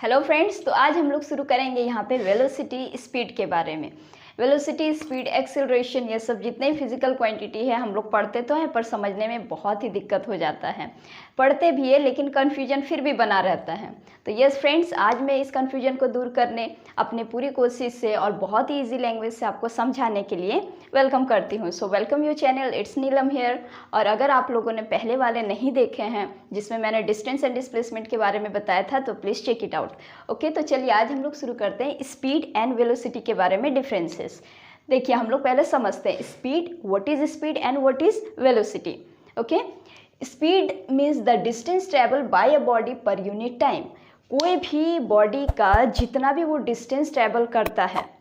Hello friends, तो आज हम लोग शुरू करेंगे यहाँ पे वेलोसिटी स्पीड के बारे में। वेलोसिटी, स्पीड, एक्सेलरेशन, ये सब जितने फिजिकल क्वांटिटी है हम लोग पढ़ते तो हैं, पर समझने में बहुत ही दिक्कत हो जाता है। पढ़ते भी है लेकिन कन्फ्यूजन फिर भी बना रहता है। तो यस फ्रेंड्स, आज मैं इस कन्फ्यूजन को दूर करने अपने पूरी कोशिश से और बहुत ही ईजी लैंग्वेज से आपको समझाने के लिए वेलकम करती हूँ। So welcome your channel, it's Neelam here. और अगर आप लोगों ने पहले वाले नहीं देखे हैं जिसमें मैंने डिस्टेंस एंड डिस्प्लेसमेंट के बारे में बताया था, तो please check it out. Okay, तो चलिए आज हम लोग शुरू करते हैं स्पीड एंड वेलोसिटी के बारे में डिफरेंसेस। देखिए, हम लोग पहले समझते हैं speed, what is speed and what is velocity. Okay, speed means the distance travel bye a body per unit time. कोई भी बॉडी का जितना भी वो डिस्टेंस ट्रेवल करता है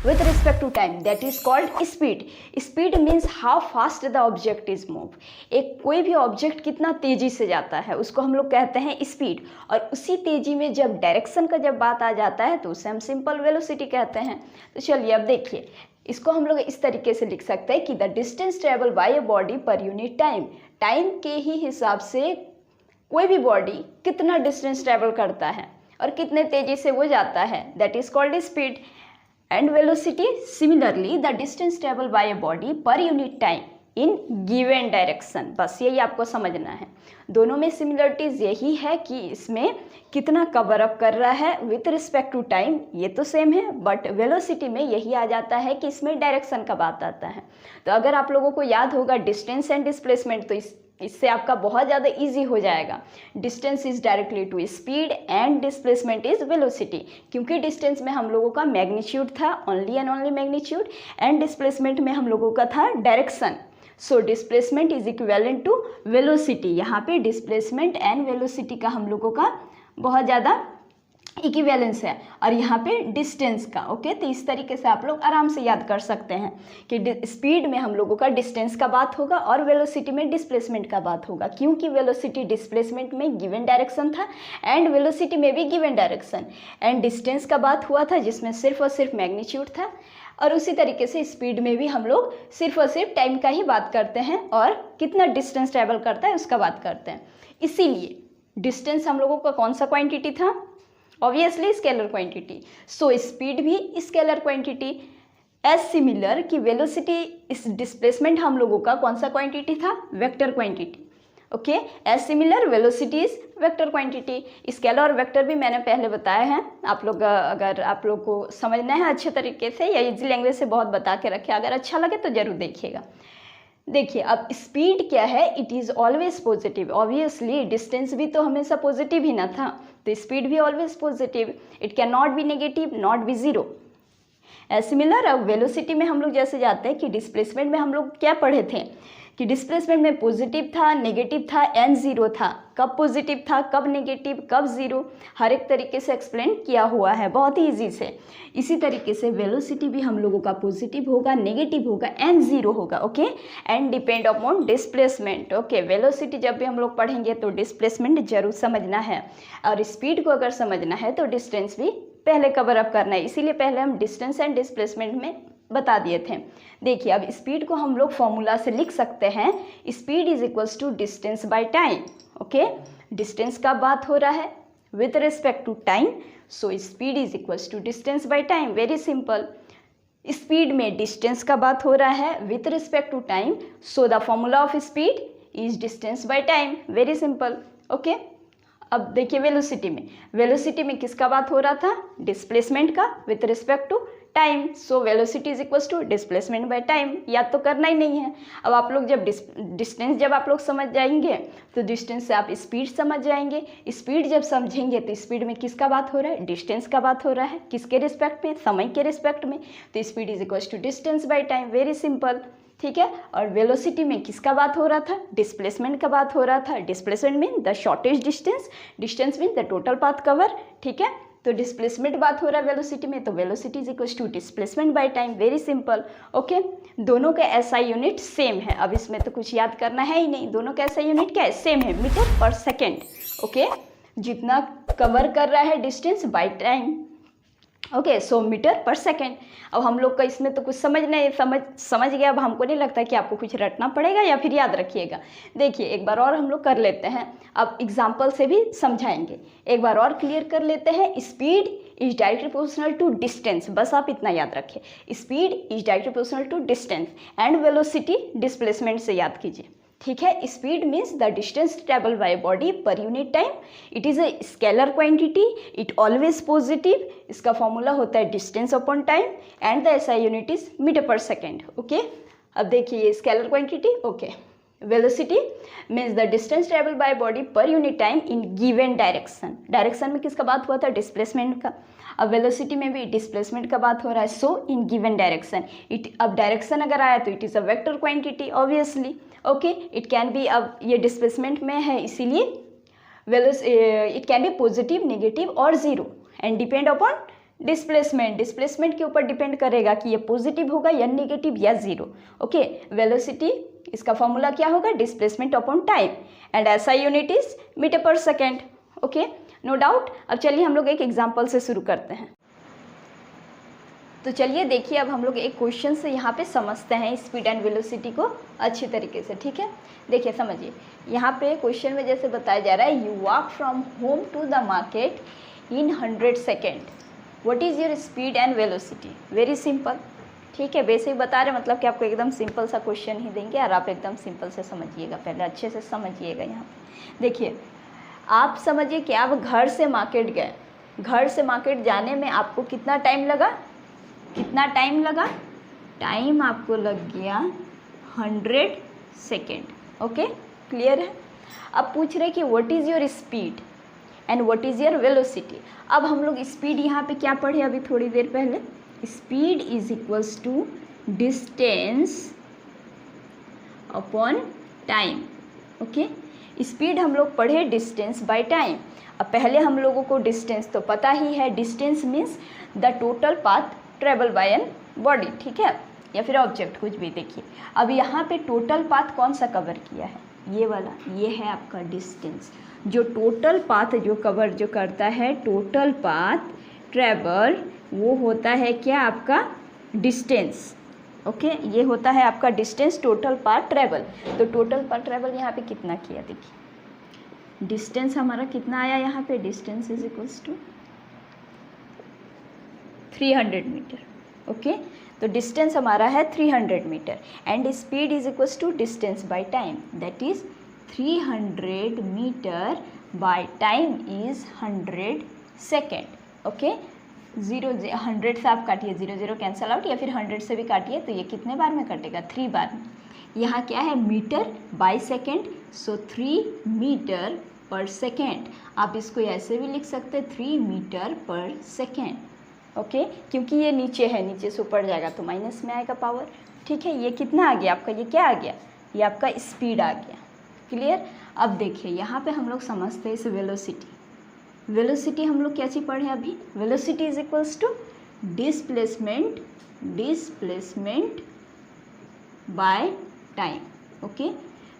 with respect to time, that is called speed. Speed means how fast the object is moved. एक कोई भी ऑब्जेक्ट कितना तेजी से जाता है उसको हम लोग कहते हैं स्पीड। और उसी तेजी में जब डायरेक्शन का जब बात आ जाता है तो उसे हम सिंपल वेलोसिटी कहते हैं। तो चलिए अब देखिए, इसको हम लोग इस तरीके से लिख सकते हैं कि the distance travel bye a body per unit time. Time के ही हिसाब से कोई भी बॉडी कितना डिस्टेंस ट्रेवल करता है और कितने तेजी से वो जाता है, that is called speed. And velocity, similarly the distance traveled by a body per unit time in given direction। बस यही आपको समझना है। दोनों में सिमिलरिटीज़ यही है कि इसमें कितना कवर अप कर रहा है विथ रिस्पेक्ट टू टाइम, ये तो सेम है, बट वेलोसिटी में यही आ जाता है कि इसमें डायरेक्शन का बात आता है। तो अगर आप लोगों को याद होगा डिस्टेंस एंड डिस्प्लेसमेंट, तो इससे आपका बहुत ज़्यादा इजी हो जाएगा। Distance is directly to speed and displacement is velocity, क्योंकि डिस्टेंस में हम लोगों का मैग्नीट्यूड था, only and only magnitude, and displacement में हम लोगों का था direction. So displacement is equivalent to velocity. यहाँ पे डिस्प्लेसमेंट एंड वेलोसिटी का हम लोगों का बहुत ज़्यादा इक्विवेलेंस है, और यहाँ पे डिस्टेंस का। ओके, तो इस तरीके से आप लोग आराम से याद कर सकते हैं कि स्पीड में हम लोगों का डिस्टेंस का बात होगा और वेलोसिटी में डिस्प्लेसमेंट का बात होगा, क्योंकि वेलोसिटी डिस्प्लेसमेंट में गिवन डायरेक्शन था एंड वेलोसिटी में भी गिवन डायरेक्शन, एंड डिस्टेंस का बात हुआ था जिसमें सिर्फ और सिर्फ मैग्नीट्यूड था। और उसी तरीके से स्पीड में भी हम लोग सिर्फ और सिर्फ टाइम का ही बात करते हैं और कितना डिस्टेंस ट्रेवल करता है उसका बात करते हैं। इसीलिए डिस्टेंस हम लोगों का कौन सा क्वांटिटी था? Obviously scalar quantity. So speed भी स्केलर क्वांटिटी। एज सिमिलर कि वेलोसिटी, इस डिस्प्लेसमेंट हम लोगों का कौन सा क्वांटिटी था? Vector quantity. Okay, as similar velocity is vector quantity. Scalar और वेक्टर भी मैंने पहले बताया है। आप लोग अगर आप लोग को समझना है अच्छे तरीके से या इजी लैंग्वेज से बहुत बता के रखे, अगर अच्छा लगे तो जरूर देखिएगा। देखिए, अब स्पीड क्या है? It is always positive. Obviously distance भी तो हमेशा पॉजिटिव ही ना था, तो स्पीड भी always positive. It can not be negative, not be zero. Similar अब वेलोसिटी में हम लोग जैसे जाते हैं कि डिस्प्लेसमेंट में हम लोग क्या पढ़े थे कि डिस्प्लेसमेंट में पॉजिटिव था, नेगेटिव था एंड ज़ीरो था। कब पॉजिटिव था, कब नेगेटिव, कब ज़ीरो, हर एक तरीके से एक्सप्लेन किया हुआ है बहुत ही ईजी से। इसी तरीके से वेलोसिटी भी हम लोगों का पॉजिटिव होगा, नेगेटिव होगा एंड ज़ीरो होगा। Okay, and depend upon displacement. Okay, velocity जब भी हम लोग पढ़ेंगे तो डिस्प्लेसमेंट जरूर समझना है, और स्पीड को अगर समझना है तो डिस्टेंस भी पहले कवर अप करना है। इसीलिए पहले हम डिस्टेंस एंड डिस्प्लेसमेंट में बता दिए थे। देखिए, अब स्पीड को हम लोग फॉर्मूला से लिख सकते हैं, speed is equals to distance by time. Okay, distance का बात हो रहा है with respect to time, so speed is equals to distance by time. Very simple. Speed में डिस्टेंस का बात हो रहा है with respect to time, so the formula of speed is distance by time. Very simple. Okay, अब देखिए velocity में किसका बात हो रहा था? डिस्प्लेसमेंट का with respect to time. So velocity is equals to displacement by time. याद तो करना ही नहीं है। अब आप लोग जब डिस्टेंस जब आप लोग समझ जाएंगे तो डिस्टेंस से आप स्पीड समझ जाएंगे। स्पीड जब समझेंगे तो स्पीड में किसका बात हो रहा है? डिस्टेंस का बात हो रहा है। किसके रिस्पेक्ट में? समय के रिस्पेक्ट में। तो speed is equals to distance by time. Very simple. ठीक है, और वेलोसिटी में किसका बात हो रहा था? डिस्प्लेसमेंट का बात हो रहा था। Displacement mean the shortest distance, distance mean the total path cover. ठीक है, तो डिस्प्लेसमेंट बात हो रहा है वेलोसिटी में, तो velocity is equals to displacement by time. Very simple. Okay, दोनों का एसआई यूनिट सेम है। अब इसमें तो कुछ याद करना है ही नहीं, दोनों का एसआई यूनिट क्या है? सेम है, मीटर पर सेकेंड। ओके, जितना कवर कर रहा है distance by time, okay, so metre per second. अब हम लोग का इसमें तो कुछ समझ गया। अब हमको नहीं लगता कि आपको कुछ रटना पड़ेगा या फिर याद रखिएगा। देखिए एक बार और हम लोग कर लेते हैं, अब एग्जाम्पल से भी समझाएंगे। एक बार और क्लियर कर लेते हैं। Speed is directly proportional to distance, बस आप इतना याद रखिए। Speed is directly proportional to distance and velocity displacement से याद कीजिए। ठीक है, speed means the distance travel by body per unit time. It is a scalar quantity, it always positive. इसका फॉर्मूला होता है distance upon time and the SI unit is metre per second. Okay, अब देखिए ये scalar quantity. Okay, velocity means the distance travel by body per unit time in given direction. Direction में किसका बात हुआ था? डिस्प्लेसमेंट का। अब वेलोसिटी में भी डिस्प्लेसमेंट का बात हो रहा है। So in given direction it, अब डायरेक्शन अगर आया तो it is a vector quantity obviously. Okay, it can be, अब ये डिस्प्लेसमेंट में है इसीलिए it can be positive, negative और zero and depend upon displacement. Displacement के ऊपर डिपेंड करेगा कि ये पॉजिटिव होगा या नेगेटिव या जीरो। ओके, वेलोसिटी इसका फॉर्मूला क्या होगा? Displacement upon time and SI unit is metre per second. Okay, no doubt. अब चलिए हम लोग एक एग्जाम्पल से शुरू करते हैं। तो चलिए देखिए, अब हम लोग एक क्वेश्चन से यहाँ पे समझते हैं स्पीड एंड वेलोसिटी को अच्छी तरीके से। ठीक है, देखिए समझिए, यहाँ पे क्वेश्चन में जैसे बताया जा रहा है, you walk from home to the market in 100 second, what is your speed and velocity? Very simple. ठीक है, बेसिक बता रहे, मतलब कि आपको एकदम सिंपल सा क्वेश्चन ही देंगे और आप एकदम सिंपल से समझिएगा। पहले अच्छे से समझिएगा। यहाँ देखिए, आप समझिए कि आप घर से मार्केट गए, घर से मार्केट जाने में आपको कितना टाइम लगा? कितना टाइम लगा? टाइम आपको लग गया 100 सेकेंड। ओके, क्लियर है। अब पूछ रहे कि what is your speed and what is your velocity. अब हम लोग स्पीड यहाँ पे क्या पढ़े अभी थोड़ी देर पहले? Speed is equals to distance upon time. Okay, speed हम लोग पढ़े डिस्टेंस बाय टाइम। अब पहले हम लोगों को डिस्टेंस तो पता ही है, distance means the total path travel by an body. ठीक है, या फिर ऑब्जेक्ट, कुछ भी। देखिए अब यहाँ पे टोटल पाथ कौन सा कवर किया है? ये वाला, ये है आपका डिस्टेंस। जो टोटल पाथ जो कवर जो करता है, टोटल पाथ ट्रेवल, वो होता है क्या? आपका डिस्टेंस। ओके, ये होता है आपका डिस्टेंस, टोटल पाथ ट्रेवल। तो टोटल पाथ ट्रेवल यहाँ पे कितना किया? देखिए डिस्टेंस हमारा कितना आया यहाँ पे? Distance is equals to 300 metre. Okay, तो डिस्टेंस हमारा है 300 metre and speed is equals to distance by time, that is 300 metre by time is 100 second. Okay, 100 से आप काटिए, 0 कैंसल आउट, या फिर 100 से भी काटिए तो ये कितने बार में कटेगा? 3 बार में। यहाँ क्या है? Metre by second, so 3 metre per second. आप इसको ऐसे भी लिख सकते हैं, 3 मीटर पर सेकेंड। ओके, क्योंकि ये नीचे है, नीचे से ऊपर जाएगा तो माइनस में आएगा पावर। ठीक है, ये कितना आ गया आपका? ये क्या आ गया? ये आपका स्पीड आ गया। क्लियर। अब देखिए यहाँ पे हम लोग समझते हैं इस वेलोसिटी। वेलोसिटी हम लोग कैसी पढ़े अभी? Velocity is equals to displacement by time. Okay,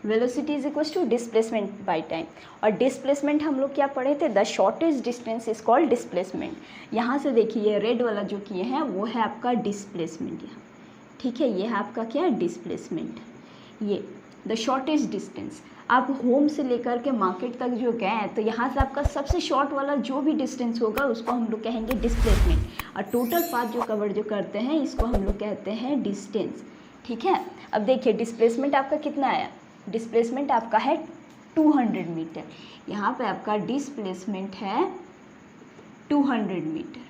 velocity is equals to displacement by time. और डिस्प्लेसमेंट हम लोग क्या पढ़े थे? The shortest distance is called displacement. यहाँ से देखिए ये रेड वाला जो किए हैं वो है आपका डिस्प्लेसमेंट यहाँ। ठीक है, ये है आपका क्या? डिस्प्लेसमेंट। ये द शॉर्टेस्ट डिस्टेंस, आप होम से लेकर के मार्केट तक जो गए हैं तो यहाँ से आपका सबसे शॉर्ट वाला जो भी डिस्टेंस होगा उसको हम लोग कहेंगे डिस्प्लेसमेंट। और टोटल पाथ जो कवर जो करते हैं इसको हम लोग कहते हैं डिस्टेंस। ठीक है, अब देखिए डिस्प्लेसमेंट आपका कितना आया? डिस्प्लेसमेंट आपका है 200 मीटर। यहाँ पे आपका डिस्प्लेसमेंट है 200 मीटर।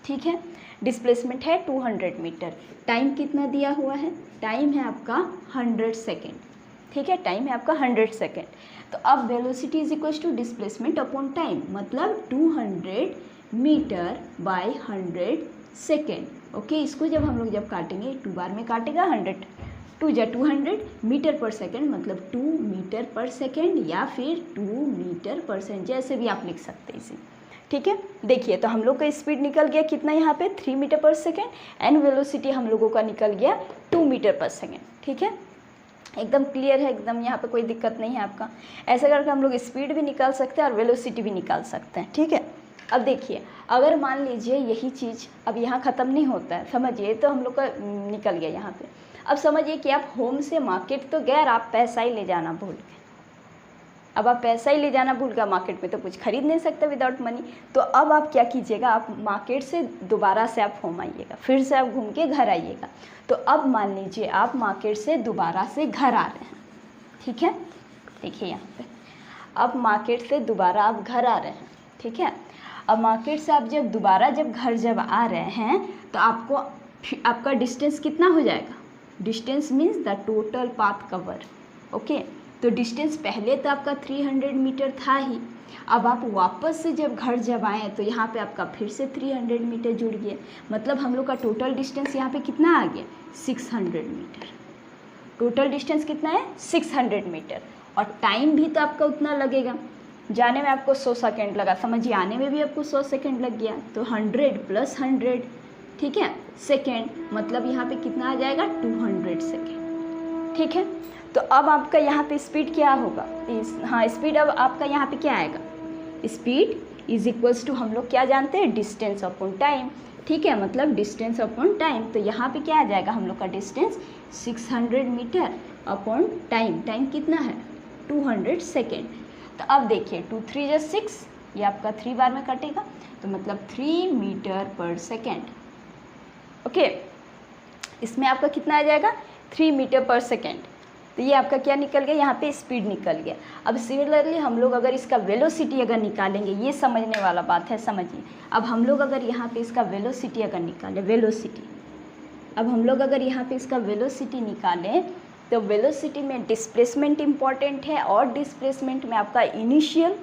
ठीक है, डिस्प्लेसमेंट है 200 मीटर। टाइम कितना दिया हुआ है? टाइम है आपका 100 सेकेंड। ठीक है, टाइम है आपका 100 सेकेंड। तो अब velocity is equal to displacement upon time, मतलब 200 मीटर बाय 100 सेकेंड। ओके, इसको जब हम लोग जब काटेंगे 2 बार में काटेगा, 100 2 जा 200 मीटर पर सेकेंड, मतलब 2 मीटर पर सेकेंड या फिर 2 मीटर पर सेकेंड, जैसे भी आप लिख सकते हैं इसे। ठीक है, देखिए तो हम लोग का स्पीड निकल गया कितना यहाँ पे? 3 metre per second and velocity हम लोगों का निकल गया 2 मीटर पर सेकेंड। ठीक है, एकदम क्लियर है, एकदम यहाँ पे कोई दिक्कत नहीं है आपका। ऐसा करके हम लोग स्पीड भी निकाल सकते हैं और वेलोसिटी भी निकाल सकते हैं। ठीक है, अब देखिए, अगर मान लीजिए यही चीज़ अब यहाँ ख़त्म नहीं होता है, समझिए, तो हम लोग का निकल गया यहाँ पे। अब समझिए कि आप होम से मार्केट तो गए, आप पैसा ही ले जाना भूल गए। अब आप पैसा ही ले जाना भूल गए, मार्केट में तो कुछ खरीद नहीं सकते विदाउट मनी। तो अब आप क्या कीजिएगा, आप मार्केट से दोबारा से आप होम आइएगा, फिर से आप घूम के घर आइएगा। तो अब मान लीजिए आप मार्केट से दोबारा से घर आ रहे हैं, ठीक है। देखिए यहाँ पे, अब मार्केट से दोबारा आप घर आ रहे हैं, ठीक है। अब मार्केट से आप जब दोबारा घर आ रहे हैं तो आपका डिस्टेंस कितना हो जाएगा। Distance means the total path cover, okay. तो डिस्टेंस पहले तो आपका 300 मीटर था ही, अब आप वापस से जब आए तो यहाँ पे आपका फिर से 300 मीटर जुड़ गया। मतलब हम लोग का टोटल डिस्टेंस यहाँ पे कितना आ गया, 600 मीटर। टोटल डिस्टेंस कितना है, 600 मीटर। और टाइम भी तो आपका उतना लगेगा, जाने में आपको 100 सेकेंड लगा, समझिए आने में भी आपको 100 सेकेंड लग गया। तो 100 + 100, ठीक है, सेकेंड, मतलब यहाँ पे कितना आ जाएगा, 200 सेकेंड, ठीक है। तो अब आपका यहाँ पे स्पीड क्या होगा, स्पीड अब आपका यहाँ पे क्या आएगा, स्पीड इज इक्वल्स टू, हम लोग क्या जानते हैं, डिस्टेंस अपॉन टाइम, ठीक है। मतलब डिस्टेंस अपॉन टाइम, तो यहाँ पे क्या आ जाएगा हम लोग का distance 600 metre upon time, time कितना है 200 सेकेंड। तो अब देखिए 2 3 = 6, ये आपका 3 बार में कटेगा, तो मतलब 3 मीटर पर सेकेंड, ओके। इसमें आपका कितना आ जाएगा, 3 मीटर पर सेकेंड। तो ये आपका क्या निकल गया, यहाँ पे स्पीड निकल गया। अब सिमिलरली हम लोग अगर इसका वेलोसिटी अगर निकालेंगे, ये समझने वाला बात है, समझिए। अब हम लोग अगर यहाँ पे इसका वेलोसिटी अगर निकालें, अब हम लोग अगर यहाँ पे इसका वेलोसिटी निकालें, तो वेलोसिटी में डिस्प्लेसमेंट इम्पॉर्टेंट है, और डिस्प्लेसमेंट में आपका इनिशियल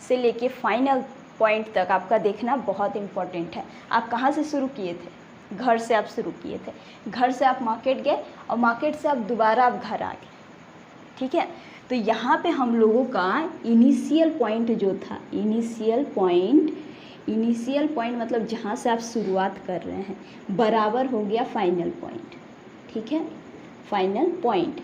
से लेके फाइनल पॉइंट तक आपका देखना बहुत इम्पॉर्टेंट है। आप कहाँ से शुरू किए थे, घर से आप शुरू किए थे, घर से आप मार्केट गए, और मार्केट से आप दोबारा आप घर आ गए, ठीक है। तो यहाँ पे हम लोगों का इनिशियल पॉइंट जो था, इनिशियल पॉइंट मतलब जहाँ से आप शुरुआत कर रहे हैं, बराबर हो गया फाइनल पॉइंट, ठीक है, फाइनल पॉइंट।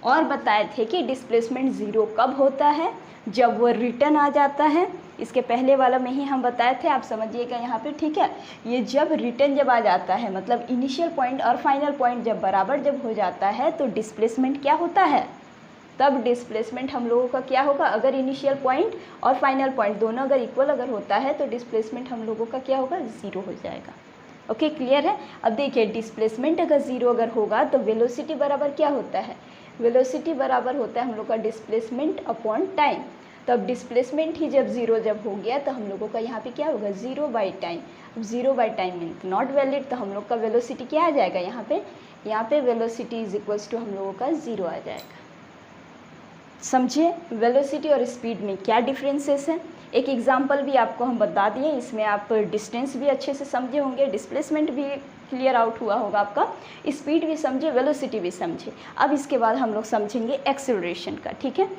और बताए थे कि डिस्प्लेसमेंट 0 कब होता है, जब वो रिटर्न आ जाता है। इसके पहले वाला में ही हम बताए थे, आप समझिएगा यहाँ पे, ठीक है। ये जब रिटर्न आ जाता है, मतलब इनिशियल पॉइंट और फाइनल पॉइंट जब बराबर हो जाता है, तो डिस्प्लेसमेंट क्या होता है, तब डिस्प्लेसमेंट हम लोगों का क्या होगा, अगर इनिशियल पॉइंट और फाइनल पॉइंट दोनों अगर इक्वल अगर होता है, तो डिस्प्लेसमेंट हम लोगों का क्या होगा, 0 हो जाएगा, ओके, क्लियर है। अब देखिए डिस्प्लेसमेंट अगर 0 अगर होगा, तो वेलोसिटी बराबर क्या होता है, वेलोसिटी बराबर होता है हम लोग का डिस्प्लेसमेंट अपॉन टाइम। तो अब डिस्प्लेसमेंट ही जब 0 हो गया, तो हम लोगों का यहाँ पे क्या होगा, 0/टाइम। अब 0/टाइम मीन्स नॉट वैलिड, तो हम लोग का वेलोसिटी क्या आ जाएगा, यहाँ पे वेलोसिटी इज इक्वल्स टू हम लोगों का 0 आ जाएगा। समझे वेलोसिटी और स्पीड में क्या डिफरेंसेस हैं। एक एग्जांपल भी आपको हम बता दिए, इसमें आप डिस्टेंस भी अच्छे से समझे होंगे, डिस्प्लेसमेंट भी क्लियर आउट हुआ होगा आपका, स्पीड भी समझे, वेलोसिटी भी समझे। अब इसके बाद हम लोग समझेंगे एक्सेलरेशन का, ठीक है।